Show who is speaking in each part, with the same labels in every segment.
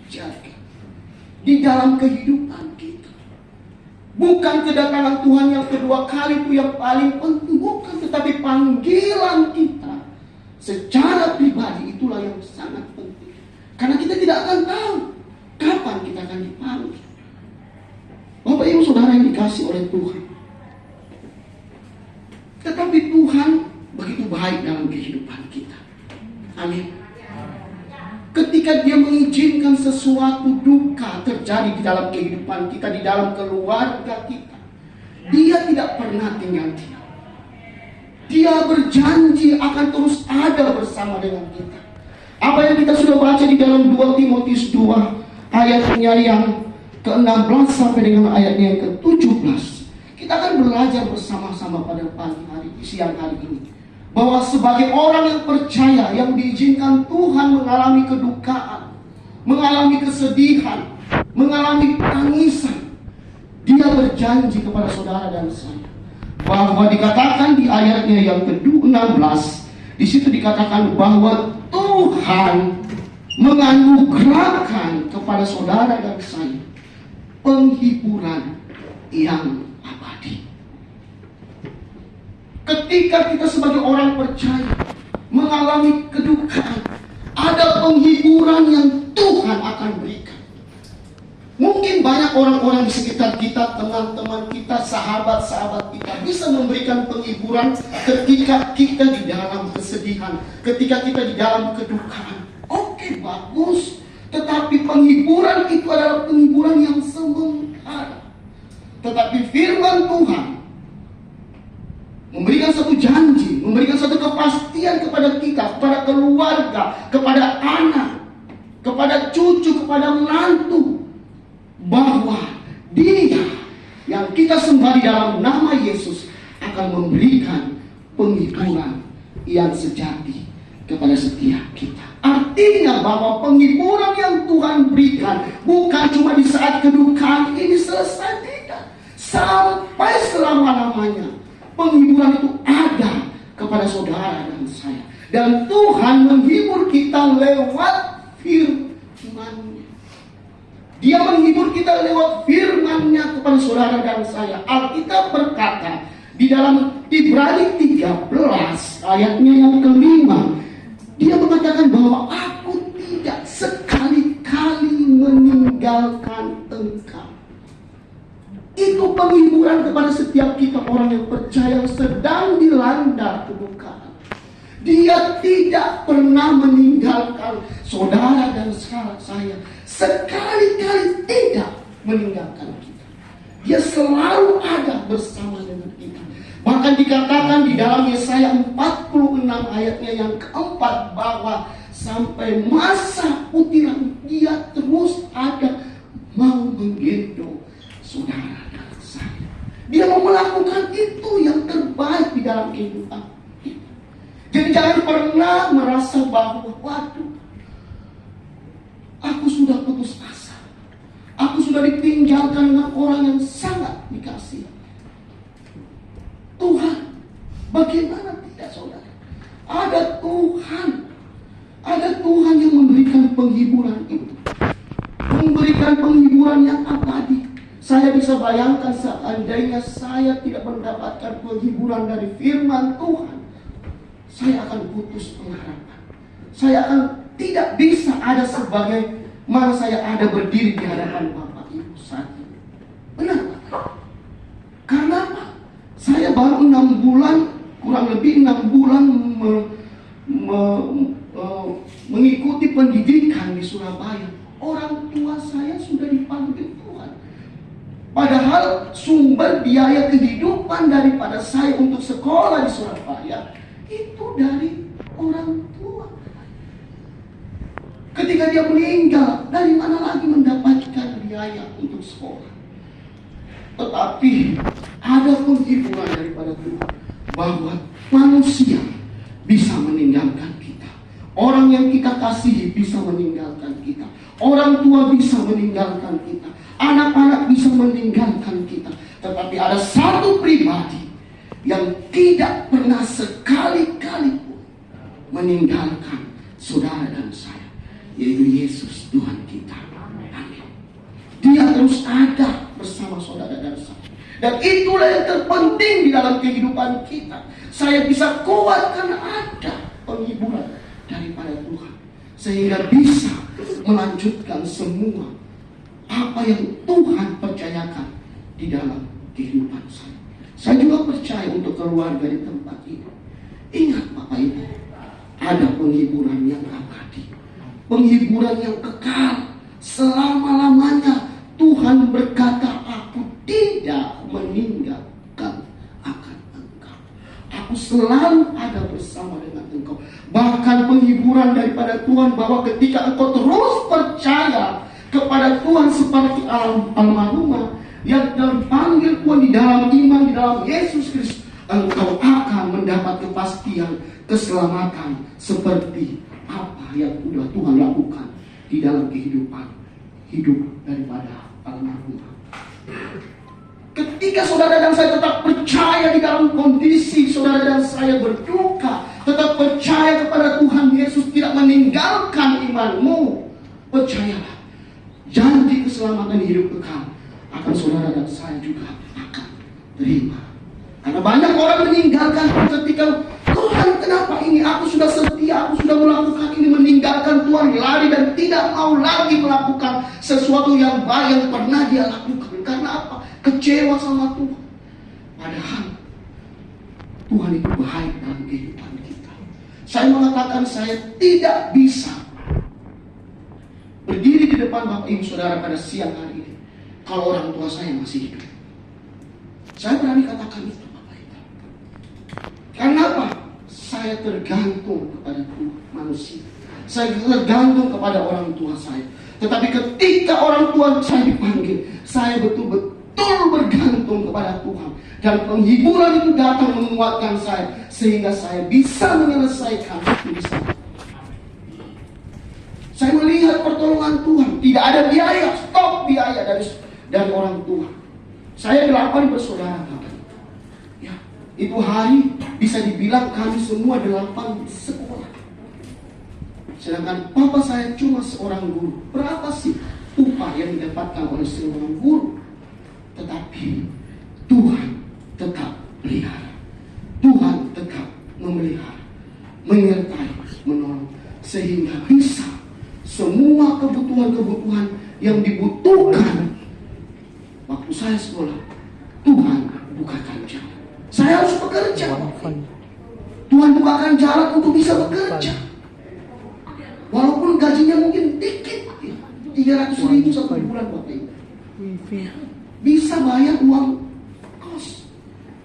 Speaker 1: jaga di dalam kehidupan kita. Bukan kedatangan Tuhan yang kedua kali itu yang paling penting, bukan, tetapi panggilan kita secara pribadi itulah yang sangat penting. Karena kita tidak akan tahu kapan kita akan dipanggil. Bapak Ibu Saudara yang dikasih oleh Tuhan, tetapi Tuhan begitu baik dalam kehidupan kita. Amin. Ketika Dia mengizinkan sesuatu duka terjadi di dalam kehidupan kita, di dalam keluarga kita, Dia tidak pernah tinggal diam. Dia berjanji akan terus ada bersama dengan kita. Apa yang kita sudah baca di dalam 2 Timotius 2 ayatnya yang ke-16 sampai dengan ayatnya yang ke-17. Kita akan belajar bersama-sama pada pagi hari, siang hari ini, bahwa sebagai orang yang percaya, yang diizinkan Tuhan mengalami kedukaan, mengalami kesedihan, mengalami tangisan, Dia berjanji kepada saudara dan saya bahwa dikatakan di ayatnya yang ke-16, di situ dikatakan bahwa Tuhan menganugerahkan kepada saudara dan saya penghiburan yang abadi. Ketika kita sebagai orang percaya mengalami kedukaan, ada penghiburan yang Tuhan akan berikan. Mungkin banyak orang-orang di sekitar kita, teman-teman kita, sahabat-sahabat kita bisa memberikan penghiburan ketika kita di dalam kesedihan, ketika kita di dalam kedukaan. Oke, bagus. Tetapi penghiburan itu adalah penghiburan yang sementara. Tetapi firman Tuhan memberikan satu janji, memberikan satu kepastian kepada kita, kepada keluarga, kepada anak, kepada cucu, kepada menantu, bahwa Dia yang kita sembah di dalam nama Yesus akan memberikan penghiburan yang sejati kepada setiap kita. Artinya bahwa penghiburan yang Tuhan berikan bukan cuma di saat kedukaan ini selesai, tidak. Sampai selama-lamanya penghiburan itu ada kepada saudara dan saya. Dan Tuhan menghibur kita lewat firman-Nya. Dia menghibur kita lewat firman-Nya kepada saudara dan saya. Alkitab berkata di dalam Ibrani 13 ayatnya yang ke-5, Dia mengatakan bahwa aku tidak sekali-kali meninggalkan engkau. Itu penghiburan kepada setiap kita orang yang percaya yang sedang dilanda kedukaan. Dia tidak pernah meninggalkan saudara dan saya. Sekali-kali tidak meninggalkan kita. Dia selalu ada bersama dengan kita. Bahkan dikatakan di dalam Yesaya 46 ayatnya yang keempat bahwa sampai masa putiran Dia terus ada mau menggendong saudara dan saya. Dia mau melakukan itu yang terbaik di dalam kehidupan kita. Jadi jangan pernah merasa bahwa waduh, aku sudah putus asa, aku sudah ditinggalkan dengan orang yang sangat dikasihi. Tuhan, bagaimana tidak saudara? Ada Tuhan yang memberikan penghiburan itu, memberikan penghiburan yang abadi. Saya bisa bayangkan seandainya saya tidak mendapatkan penghiburan dari firman Tuhan, saya akan putus pengharapan. Saya akan tidak bisa ada sebagai mana saya ada berdiri di hadapan Bapak Ibu saat ini. Benar Pak? Karena apa? Saya baru 6 bulan, kurang lebih 6 bulan mengikuti pendidikan di Surabaya. Orang tua saya sudah dipanggil Tuhan. Padahal sumber biaya kehidupan daripada saya untuk sekolah di Surabaya itu dari orang tua. Ketika dia meninggal, dari mana lagi mendapatkan biaya untuk sekolah? Tetapi ada penghiburan daripada Tuhan bahwa manusia bisa meninggalkan kita. Orang yang kita kasihi bisa meninggalkan kita. Orang tua bisa meninggalkan kita. Anak-anak bisa meninggalkan kita. Tetapi ada satu pribadi yang tidak pernah sekali-kali pun meninggalkan saudara dan saya, yaitu Yesus Tuhan kita. harus ada bersama saudara dan saya. Dan itulah yang terpenting di dalam kehidupan kita. Saya bisa kuat karena ada penghiburan daripada Tuhan, sehingga bisa melanjutkan semua apa yang Tuhan percayakan di dalam kehidupan saya. Saya juga percaya untuk keluarga di tempat ini. Ingat Bapak Ibu, ada penghiburan yang abadi, penghiburan yang kekal selama-lamanya. Tuhan berkata, aku tidak meninggalkan akan engkau. Aku selalu ada bersama dengan engkau. Bahkan penghiburan daripada Tuhan bahwa ketika engkau terus percaya kepada Tuhan seperti almarhumah yang terpanggil Tuhan di dalam iman di dalam Yesus Kristus, engkau akan mendapat kepastian keselamatan seperti apa yang sudah Tuhan lakukan di dalam kehidupan hidup daripada almarhumah. Ketika saudara dan saya tetap percaya di dalam kondisi saudara dan saya berduka, tetap percaya kepada Tuhan Yesus tidak meninggalkan imanmu, percayalah, janji keselamatan hidup kekal akan saudara dan saya juga akan terima. Karena banyak orang meninggalkan ketika, Tuhan kenapa ini, aku sudah setia, aku sudah melakukan ini, meninggalkan Tuhan, lari dan tidak mau lagi melakukan sesuatu yang baik yang pernah dia lakukan. Karena apa? Kecewa sama Tuhan. Padahal Tuhan itu baik dalam kehidupan kita. Saya mengatakan saya tidak bisa berdiri di depan Bapak Ibu Saudara pada siang hari ini kalau orang tua saya masih hidup. Saya berani katakan itu Bapak Ibu. Karena apa? Saya tergantung kepada Tuhan manusia. Saya tergantung kepada orang tua saya. Tetapi ketika orang tua saya dipanggil, saya betul-betul bergantung kepada Tuhan. Dan penghiburan itu datang menguatkan saya, sehingga saya bisa menyelesaikan tulisan. Saya melihat pertolongan Tuhan. Tidak ada biaya, stop biaya dari orang tua. Saya 8 bersaudara. Ya, itu hari bisa dibilang kami semua 8 sekolah. Sedangkan papa saya cuma seorang guru. Berapa sih upah yang didapatkan oleh seorang guru? Tetapi Tuhan tetap pelihara. Tuhan tetap memelihara, menyertai, menolong, sehingga bisa semua kebutuhan-kebutuhan yang dibutuhkan waktu saya sekolah, Tuhan bukakan jalan. Saya harus bekerja. Tuhan bukakan jalan untuk bisa bekerja. Walaupun gajinya mungkin dikit, 300.000 satu bulan Bapak Ibu, bisa bayar uang kos.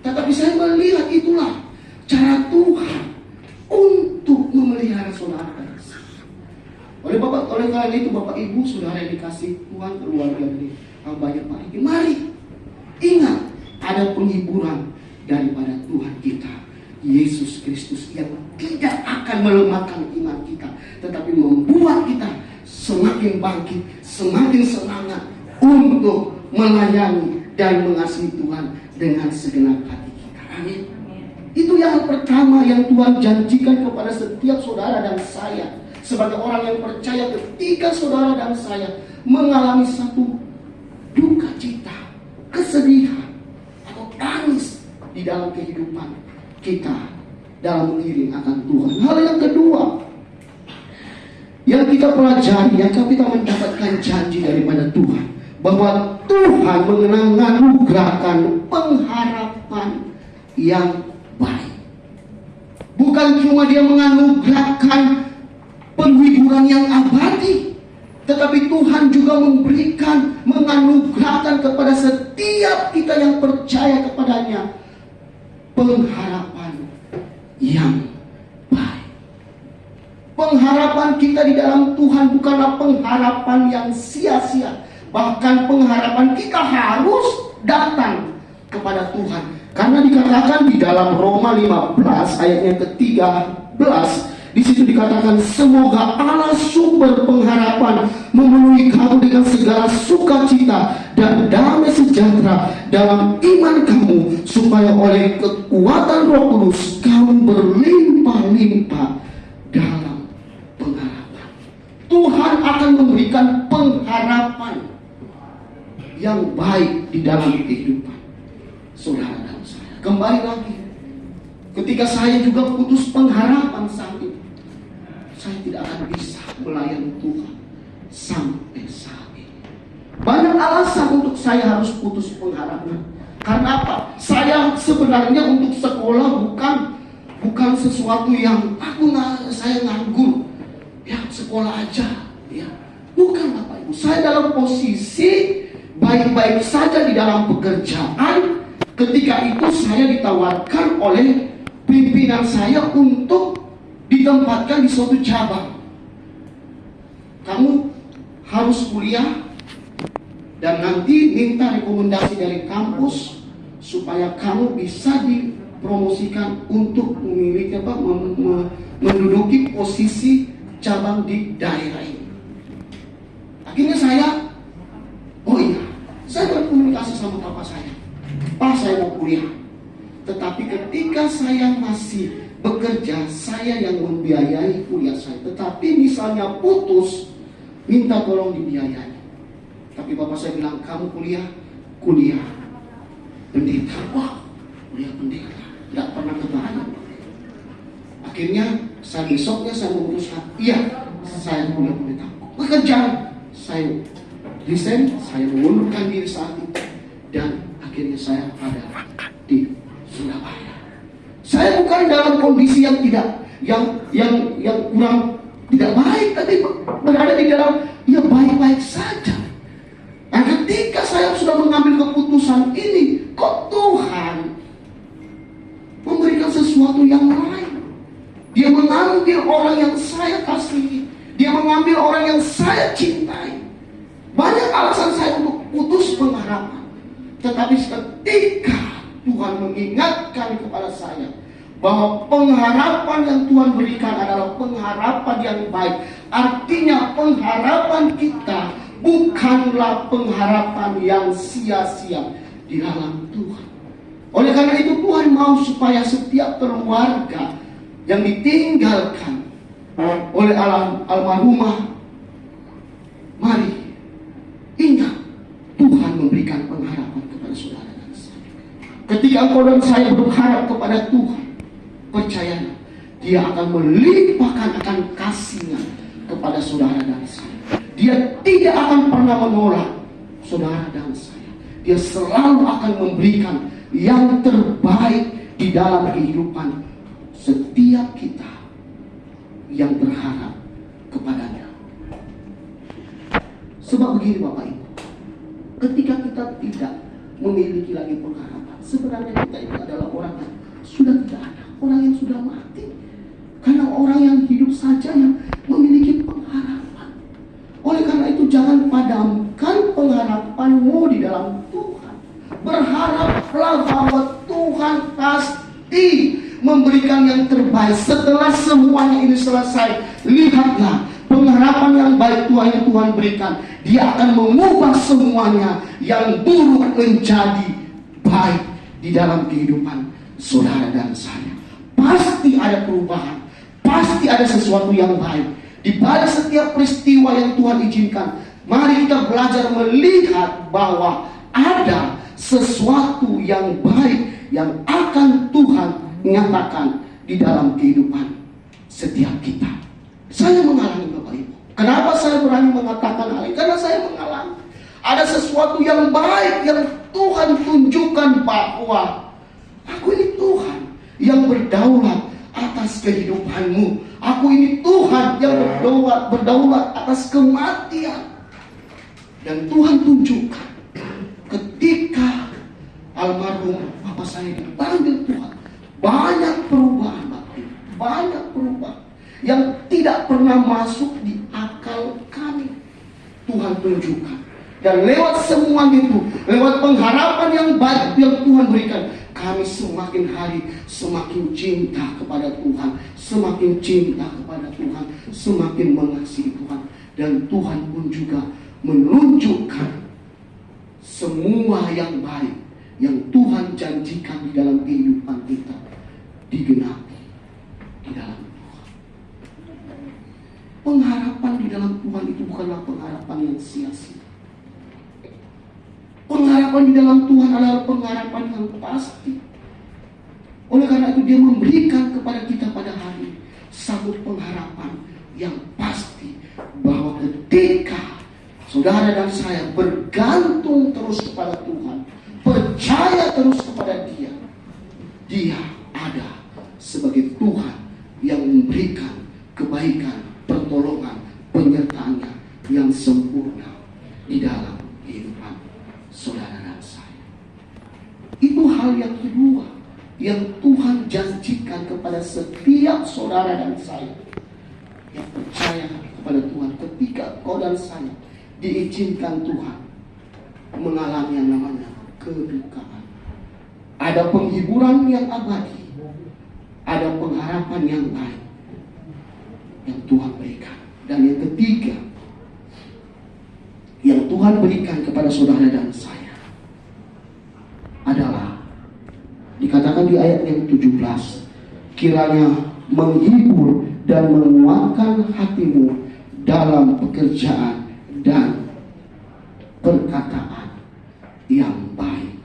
Speaker 1: Tetapi saya melihat itulah cara Tuhan untuk memelihara saudara. Oleh karena itu Bapak Ibu Saudara yang dikasih Tuhan, keluarga ini banyak Pak, mari ingat ada penghiburan daripada Tuhan kita Yesus Kristus yang tidak akan melemahkan iman kita, tetapi membuat kita semakin bangkit, semakin semangat untuk melayani dan mengasihi Tuhan dengan segenap hati kita. Amin. Itu yang pertama yang Tuhan janjikan kepada setiap saudara dan saya. Sebagai orang yang percaya, ketika saudara dan saya mengalami satu duka cita, kesedihan, atau tangis di dalam kehidupan kita dalam mengiring akan Tuhan. Hal yang kedua yang kita pelajari, yang kita mendapatkan janji daripada Tuhan, bahwa Tuhan menganugerahkan pengharapan yang baik. Bukan cuma dia menganugerahkan penghiburan yang abadi, tetapi Tuhan juga menganugerahkan kepada setiap kita yang percaya kepadanya pengharapan yang baik. Pengharapan kita di dalam Tuhan bukanlah pengharapan yang sia-sia. Bahkan pengharapan kita harus datang kepada Tuhan. Karena dikatakan di dalam Roma 15 ayat yang ke-13, di situ dikatakan, semoga Allah sumber pengharapan memenuhi kamu dengan segala sukacita dan damai sejahtera dalam iman kamu, supaya oleh kekuatan Roh Kudus kamu berlimpah-limpah dalam pengharapan. Tuhan akan memberikan pengharapan yang baik di dalam kehidupan saudara dan saya. Kembali lagi, ketika saya juga putus pengharapan saat itu, saya tidak akan bisa melayani Tuhan sampai saat ini. Banyak alasan untuk saya harus putus pengharapan. Karena apa? Saya sebenarnya untuk sekolah bukan sesuatu yang saya nganggur. Ya, sekolah aja. Ya, bukan Bapak Ibu. Saya dalam posisi baik-baik saja di dalam pekerjaan. Ketika itu saya ditawarkan oleh pimpinan saya untuk ditempatkan di suatu cabang. Kamu harus kuliah dan nanti minta rekomendasi dari kampus supaya kamu bisa dipromosikan untuk memiliki menduduki posisi cabang di daerah ini. Akhirnya saya berkomunikasi sama bapak saya. Pak, saya mau kuliah. Tetapi ketika saya masih bekerja, saya yang membiayai kuliah saya. Tetapi misalnya putus, minta tolong dibiayai. Tapi bapak saya bilang, kamu kuliah pendeta. Wah, kuliah pendeta, tidak pernah kebayang. Akhirnya besoknya saya memutuskan, iya, saya kuliah pendeta. Pekerjaan saya resign, saya mengundurkan diri saat itu, dan akhirnya saya ada di Surabaya. Saya bukan dalam kondisi yang kurang tidak baik, tapi berada di dalam baik-baik saja. Nah, ketika saya sudah mengambil keputusan ini, kok Tuhan memberikan sesuatu yang lain? Dia mengambil orang yang saya kasihi, dia mengambil orang yang saya cintai. Banyak alasan saya untuk putus pengharapan. Tetapi ketika Tuhan mengingatkan kepada saya bahwa pengharapan yang Tuhan berikan adalah pengharapan yang baik. Artinya pengharapan kita bukanlah pengharapan yang sia-sia di dalam Tuhan. Oleh karena itu Tuhan mau supaya setiap keluarga yang ditinggalkan oleh almarhumah, mari ingat, Tuhan memberikan pengharapan kepada saudara dan saya. Ketika engkau dan saya berharap kepada Tuhan, percayalah, Dia akan melimpahkan akan kasih-Nya kepada saudara dan saya. Dia tidak akan pernah menolak saudara dan saya. Dia selalu akan memberikan yang terbaik di dalam kehidupan setiap kita yang berharap kepadanya. Sebab begini Bapak Ibu, ketika kita tidak memiliki lagi pengharapan, sebenarnya kita itu adalah orang yang sudah tidak ada, orang yang sudah mati. Karena orang yang hidup saja yang memiliki pengharapan. Oleh karena itu jangan padamkan pengharapanmu di dalam Tuhan. Berharaplah bahwa Tuhan pasti memberikan yang terbaik. Setelah semuanya ini selesai, lihatlah pengharapan yang baik Tuhan berikan. Dia akan mengubah semuanya yang buruk menjadi baik di dalam kehidupan saudara dan saya. Pasti ada perubahan, pasti ada sesuatu yang baik di balik setiap peristiwa yang Tuhan izinkan. Mari kita belajar melihat bahwa ada sesuatu yang baik yang akan Tuhan nyatakan di dalam kehidupan setiap kita. Saya mengalami Bapak Ibu. Kenapa saya berani mengatakan hal ini? Karena saya mengalami ada sesuatu yang baik yang Tuhan tunjukkan bahwa aku ini Tuhan yang berdaulat atas kehidupanmu. Aku ini Tuhan yang berdaulat atas kematian. Dan Tuhan tunjukkan ketika almarhum Bapak saya dipanggil Tuhan, banyak perubahan Bapak Ibu, banyak perubahan yang tidak pernah masuk di akal kami. Tuhan tunjukkan. Dan lewat semua itu, lewat pengharapan yang baik yang Tuhan berikan, kami semakin hari semakin cinta kepada Tuhan, semakin cinta kepada Tuhan, semakin mengasihi Tuhan. Dan Tuhan pun juga menunjukkan semua yang baik yang Tuhan janjikan di dalam kehidupan kita digenapi di dalam Tuhan. Pengharapan di dalam Tuhan itu bukanlah pengharapan yang sia-sia. Pengharapan di dalam Tuhan adalah pengharapan yang pasti. Oleh karena itu dia memberikan kepada kita pada hari ini satu pengharapan yang pasti, bahwa ketika saudara dan saya bergantung terus kepada Tuhan, percaya terus kepada Dia, Dia ada sebagai Tuhan yang memberikan kebaikan, pertolongan, penyertaannya yang sempurna di dalam kehidupan saudara dan saya. Itu hal yang kedua yang Tuhan janjikan kepada setiap saudara dan saya yang percaya kepada Tuhan. Ketika kau dan saya diizinkan Tuhan mengalami yang namanya kedukaan, ada penghiburan yang abadi, ada pengharapan yang baik yang Tuhan berikan. Dan yang ketiga yang Tuhan berikan kepada saudara dan saya adalah dikatakan di ayat yang 17, kiranya menghibur dan menguatkan hatimu dalam pekerjaan dan perkataan yang baik.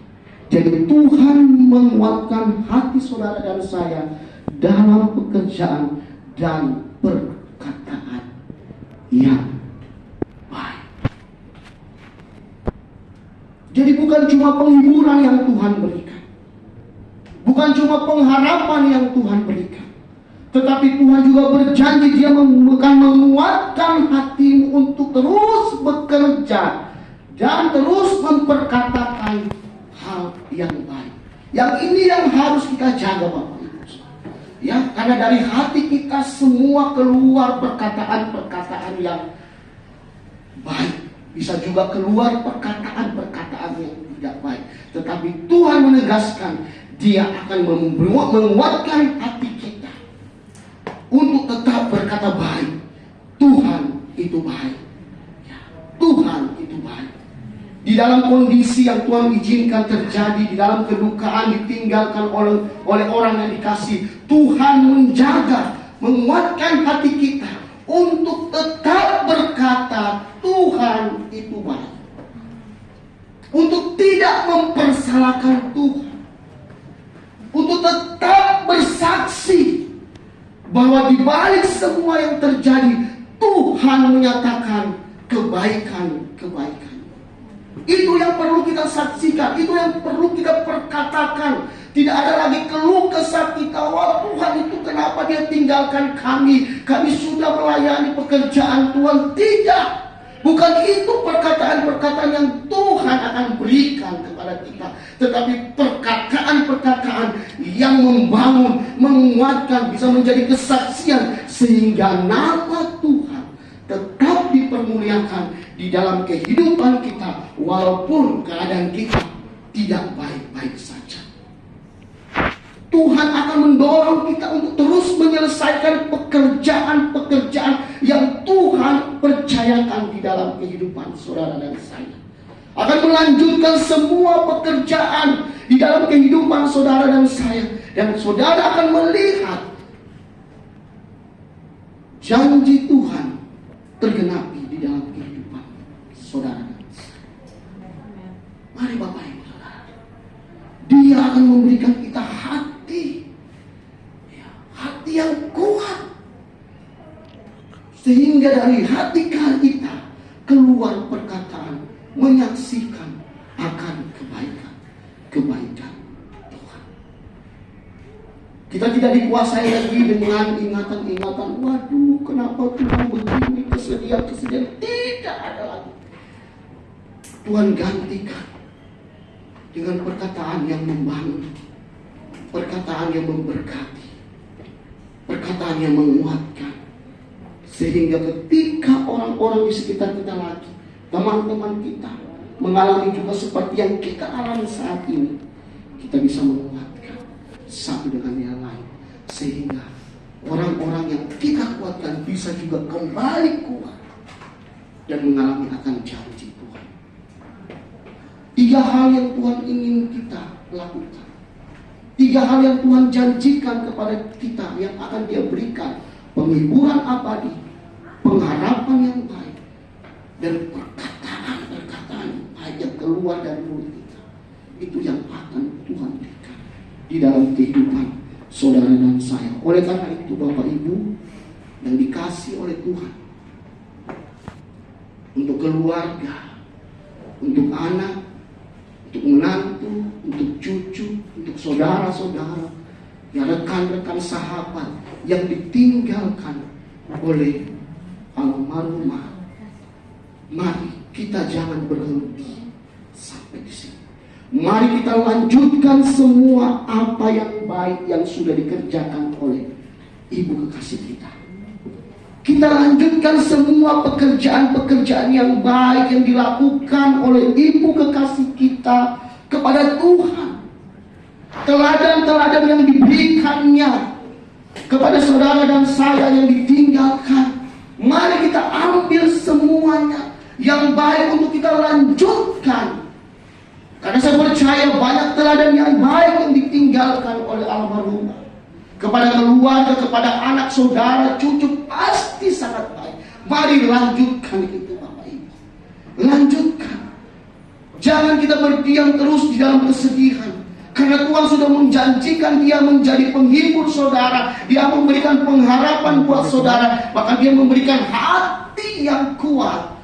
Speaker 1: Jadi Tuhan menguatkan hati saudara dan saya dalam pekerjaan dan perkataan yang baik. Jadi bukan cuma penghiburan yang Tuhan berikan, bukan cuma pengharapan yang Tuhan berikan, tetapi Tuhan juga berjanji Dia akan menguatkan hatimu untuk terus bekerja dan terus memperkatakan hal yang baik. Yang ini yang harus kita jaga, Bapak Ibu. Ya, karena dari hati kita semua keluar perkataan-perkataan yang baik. Bisa juga keluar perkataan-perkataan yang tidak baik. Tetapi Tuhan menegaskan Dia akan menguatkan hati kita untuk tetap berkata baik. Tuhan itu baik. Ya, Tuhan itu baik. Di dalam kondisi yang Tuhan izinkan terjadi, di dalam kedukaan, ditinggalkan oleh orang yang dikasih, Tuhan menjaga, menguatkan hati kita untuk tetap berkata Tuhan itu baik, untuk tidak mempersalahkan Tuhan, untuk tetap bersaksi bahwa di balik semua yang terjadi Tuhan menyatakan kebaikan-kebaikan. Itu yang perlu kita saksikan, itu yang perlu kita perkatakan. Tidak ada lagi keluh kesah kita, wah Tuhan itu kenapa Dia tinggalkan kami, kami sudah melayani pekerjaan Tuhan. Tidak, bukan itu perkataan-perkataan yang Tuhan akan berikan kepada kita, tetapi perkataan-perkataan yang membangun, menguatkan, bisa menjadi kesaksian, sehingga nama Tuhan tetap dipermuliakan di dalam kehidupan kita, walaupun keadaan kita tidak baik-baik saja. Tuhan akan mendorong kita untuk terus menyelesaikan pekerjaan-pekerjaan yang Tuhan percayakan di dalam kehidupan saudara dan saya. Akan melanjutkan semua pekerjaan di dalam kehidupan saudara dan saya. Dan saudara akan melihat janji Tuhan tergenapi di dalam kehidupan saudara dan saya. Mari Bapak Ibu Saudara, Dia akan memberikan kita hati yang kuat, sehingga dari hati kita keluar perkataan menyaksikan akan kebaikan Tuhan. Kita tidak dikuasai lagi dengan ingatan-ingatan, waduh kenapa Tuhan begini, kesedihan-kesedihan. Tidak ada lagi. Tuhan gantikan dengan perkataan yang membangun, perkataan yang memberkati, perkataan yang menguatkan, sehingga ketika orang-orang di sekitar kita lagi, teman-teman kita mengalami juga seperti yang kita alami saat ini, kita bisa menguatkan satu dengan yang lain, sehingga orang-orang yang kita kuatkan bisa juga kembali kuat dan mengalami akan janji Tuhan. 3 hal yang Tuhan ingin kita lakukan, 3 hal yang Tuhan janjikan kepada kita yang akan Dia berikan: penghiburan abadi, pengharapan yang baik, dan perkataan-perkataan yang baik yang keluar dari mulut kita. Itu yang akan Tuhan berikan di dalam kehidupan saudara dan saya. Oleh karena itu Bapak Ibu yang dikasih oleh Tuhan, untuk keluarga, untuk anak, untuk menantu, untuk cucu, untuk saudara-saudara, ya rekan-rekan sahabat yang ditinggalkan oleh almarhumah, mari kita jangan berhenti sampai di sini. Mari kita lanjutkan semua apa yang baik yang sudah dikerjakan oleh ibu kekasih kita. Kita lanjutkan semua pekerjaan-pekerjaan yang baik yang dilakukan oleh ibu kekasih kita kepada Tuhan. Teladan-teladan yang diberikannya kepada saudara dan saya yang ditinggalkan, mari kita ambil semuanya yang baik untuk kita lanjutkan. Karena saya percaya banyak teladan yang baik yang ditinggalkan oleh almarhumah kepada keluarga, kepada anak, saudara, cucu, pasti sangat baik. Mari lanjutkan itu Bapak Ibu. Lanjutkan. Jangan kita berdiam terus di dalam kesedihan. Karena Tuhan sudah menjanjikan Dia menjadi penghibur saudara. Dia memberikan pengharapan buat saudara. Bahkan Dia memberikan hati yang kuat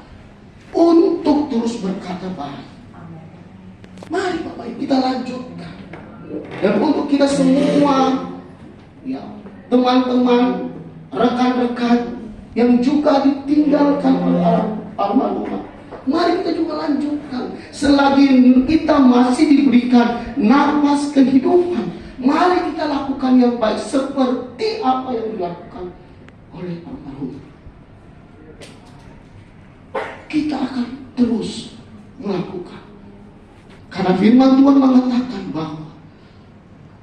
Speaker 1: untuk terus berkata baik. Mari Bapak Ibu kita lanjutkan. Dan untuk kita semua, ya, teman-teman, rekan-rekan yang juga ditinggalkan oleh almarhumah, mari kita juga lanjutkan. Selagi kita masih diberikan nafas kehidupan, mari kita lakukan yang baik seperti apa yang dilakukan oleh almarhumah. Kita akan terus melakukan. Karena firman Tuhan mengatakan bahwa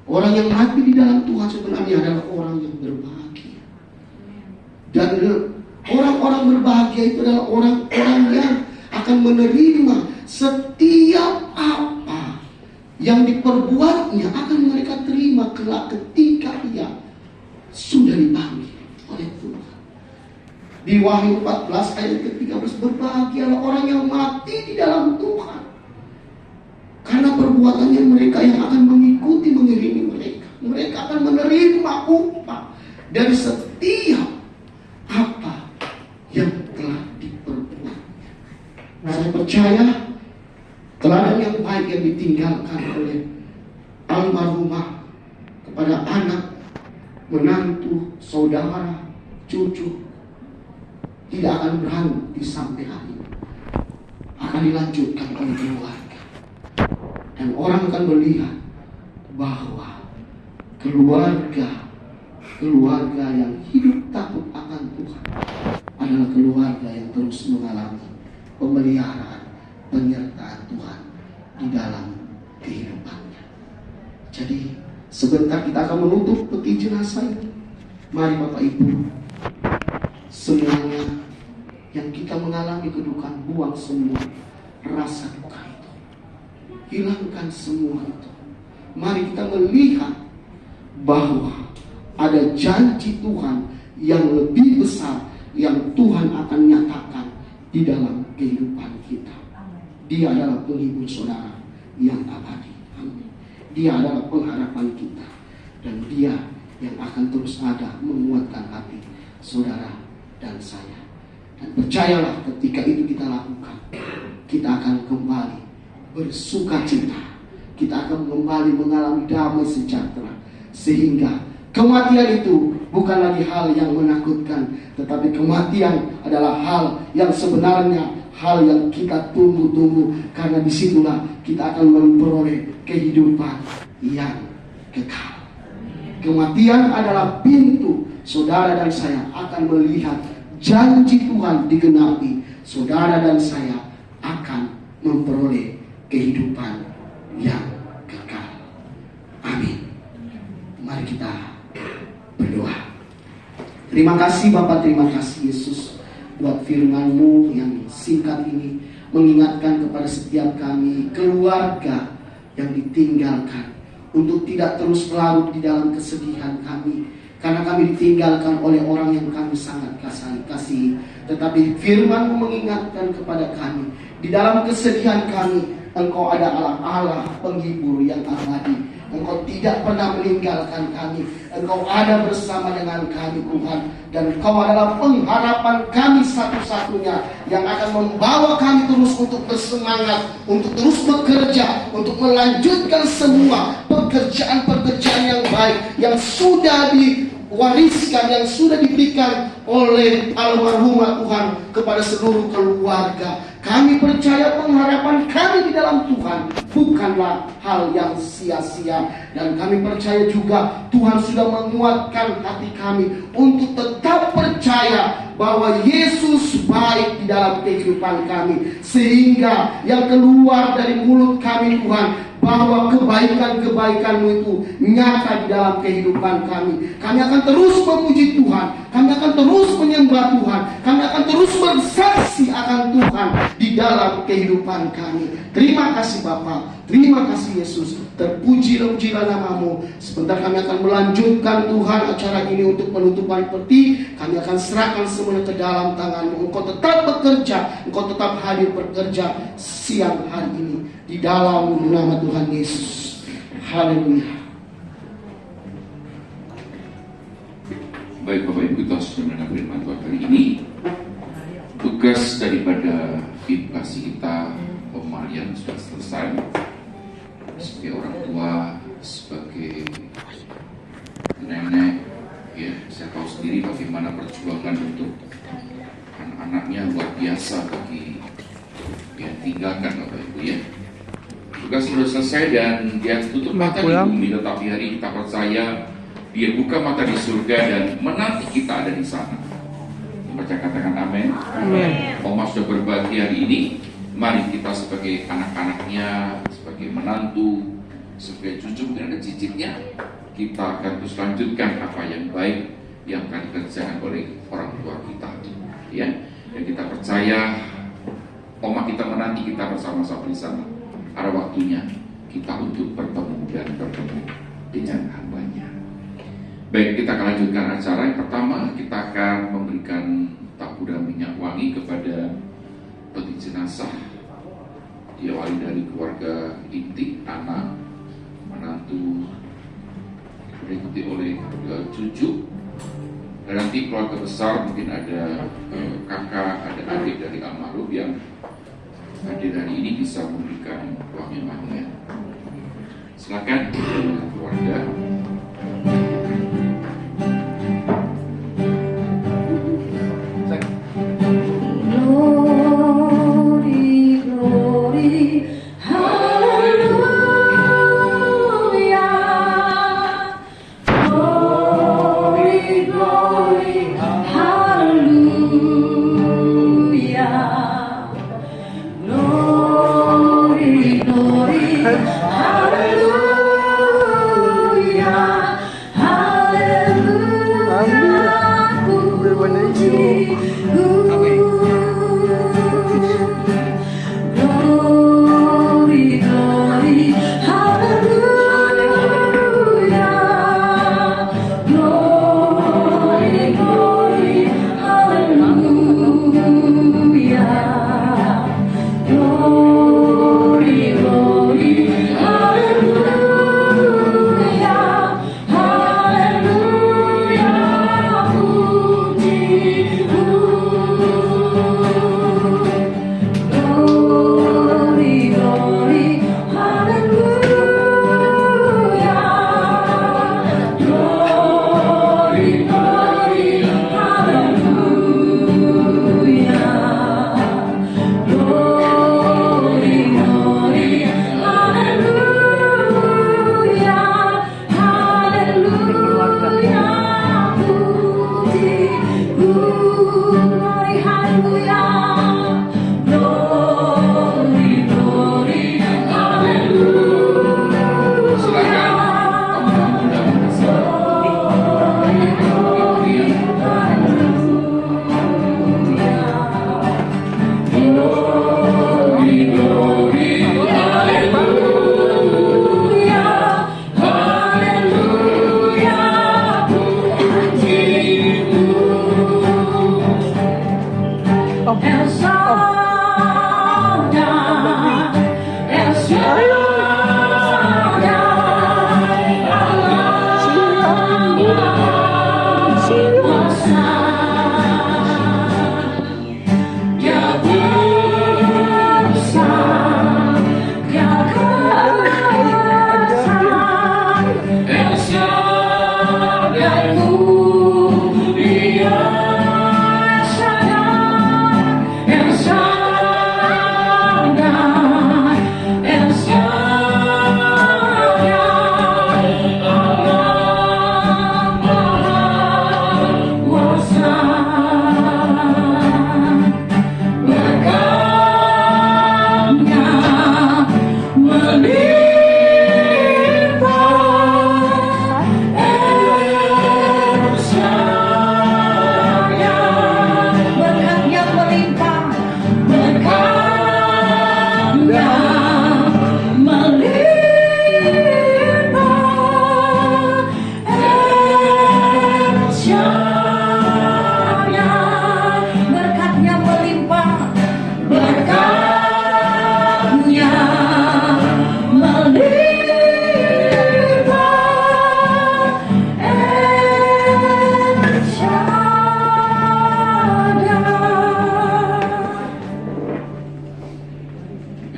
Speaker 1: orang yang mati di dalam Tuhan sebenarnya adalah orang yang berbahagia. Dan orang-orang berbahagia itu adalah orang-orang yang akan menerima setiap apa yang diperbuatnya, akan mereka terima kelak ketika ia sudah dipanggil oleh Tuhan. Di Wahyu 14 ayat ke-13, berbahagialah orang yang mati di dalam Tuhan, karena perbuatannya mereka yang akan mengikuti, mengiringi mereka. Mereka akan menerima upah dari setiap apa yang telah diperbuatnya. Saya percaya teladan yang baik yang ditinggalkan oleh almarhumah kepada anak, menantu, saudara, cucu tidak akan berhenti sampai hari ini. Akan dilanjutkan oleh keluarga. Dan orang akan melihat bahwa keluarga yang hidup takut akan Tuhan adalah keluarga yang terus mengalami pemeliharaan, penyertaan Tuhan di dalam kehidupannya. Jadi sebentar kita akan menutup peti jenazah ini. Mari Bapak Ibu, semuanya yang kita mengalami kedukaan, buang semua rasa duka itu. Hilangkan semua itu. Mari kita melihat bahwa ada janji Tuhan yang lebih besar yang Tuhan akan nyatakan di dalam kehidupan kita. Dia adalah penghibur saudara yang abadi. Amin. Dia adalah pengharapan kita. Dan Dia yang akan terus ada menguatkan hati saudara dan saya. Dan percayalah, ketika itu kita lakukan, kita akan kembali bersuka cita. Kita akan kembali mengalami damai sejahtera. Sehingga kematian itu bukan lagi hal yang menakutkan, tetapi kematian adalah hal yang sebenarnya, hal yang kita tunggu-tunggu. Karena disitulah kita akan memperoleh kehidupan yang kekal. Kematian adalah pintu. Saudara dan saya akan melihat janji Tuhan digenapi. Saudara dan saya akan memperoleh kehidupan yang kekal. Amin. Mari kita berdoa. Terima kasih Bapak, terima kasih Yesus buat firman-Mu yang singkat ini, mengingatkan kepada setiap kami, keluarga yang ditinggalkan, untuk tidak terus larut di dalam kesedihan kami, karena kami ditinggalkan oleh orang yang kami sangat kasihi. Tetapi firman-Mu mengingatkan kepada kami, di dalam kesedihan kami, Engkau adalah Allah penghibur yang abadi. Engkau tidak pernah meninggalkan kami. Engkau ada bersama dengan kami, Tuhan. Dan Engkau adalah pengharapan kami satu-satunya yang akan membawa kami terus untuk bersemangat, untuk terus bekerja, untuk melanjutkan semua pekerjaan-pekerjaan yang baik yang sudah diwariskan, yang sudah diberikan oleh almarhumah Tuhan kepada seluruh keluarga. Kami percaya pengharapan kami di dalam Tuhan bukanlah hal yang sia-sia. Dan kami percaya juga Tuhan sudah menguatkan hati kami untuk tetap percaya bahwa Yesus baik di dalam kehidupan kami. Sehingga yang keluar dari mulut kami, Tuhan, bahwa kebaikan-kebaikan-Mu itu nyata di dalam kehidupan kami. Kami akan terus memuji Tuhan. Kami akan terus menyembah Tuhan. Kami akan terus bersaksi akan Tuhan di dalam kehidupan kami. Terima kasih Bapa. Terima kasih Yesus. Terpuji-pujilah nama-Mu. Sebentar kami akan melanjutkan Tuhan acara ini untuk penutupan peti. Kami akan serahkan semuanya ke dalam tangan-Mu. Engkau tetap bekerja. Engkau tetap hadir bekerja siang hari ini. Di dalam nama Tuhan Yesus. Haleluya.
Speaker 2: Baik Bapak Ibu, kita sudah mendengar firman Tuhan hari ini. Tugas daripada inkubasi kita, pemalian sudah selesai. Sebagai orang tua, sebagai nenek, ya saya tahu sendiri bagaimana perjuangan untuk anak-anaknya luar biasa bagi yang tinggalkan Bapak Ibu ya. Tugas sudah selesai dan dia tutup mata di bumi, tetapi hari kita percaya dia buka mata di surga dan menanti kita ada di sana. Baca katakan amin. Amin. Oma sudah berbagi hari ini. Mari kita sebagai anak-anaknya, sebagai menantu, sebagai cucu dan cicitnya, kita akan terus lanjutkan apa yang baik yang akan dikerjakan oleh orang tua kita. Ya, dan kita percaya Oma kita menanti kita bersama-sama di sana. Ada waktunya kita untuk bertemu dan bertemu dengan hamba-Nya. Baik, kita akan lanjutkan acara. Yang pertama, kita akan memberikan tabu dan minyak wangi kepada peti jenazah. Diawali dari keluarga inti, anak, menantu, diikuti oleh cucu, dan nanti keluarga besar mungkin ada kakak, ada adik dari almarhum yang hadir hari ini bisa memberikan wangi-wangian. Silakan keluarga.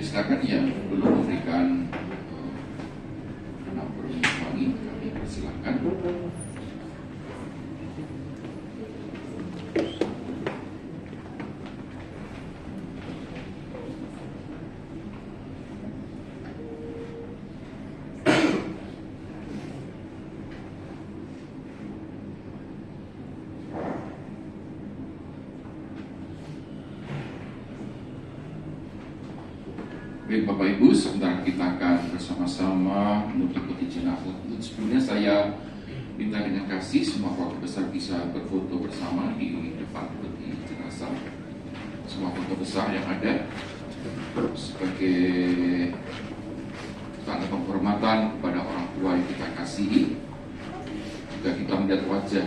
Speaker 2: silakan yang belum memberikan nomor wangi, kami persilakan. Baik Bapak Ibu, sebentar kita akan bersama-sama mengikuti jenazah. Sebelumnya saya minta dengan kasih semua keluarga besar bisa berfoto bersama di depan peti jenazah. Semua foto besar yang ada sebagai tanda penghormatan kepada orang tua yang kita kasihi. Juga kita melihat wajah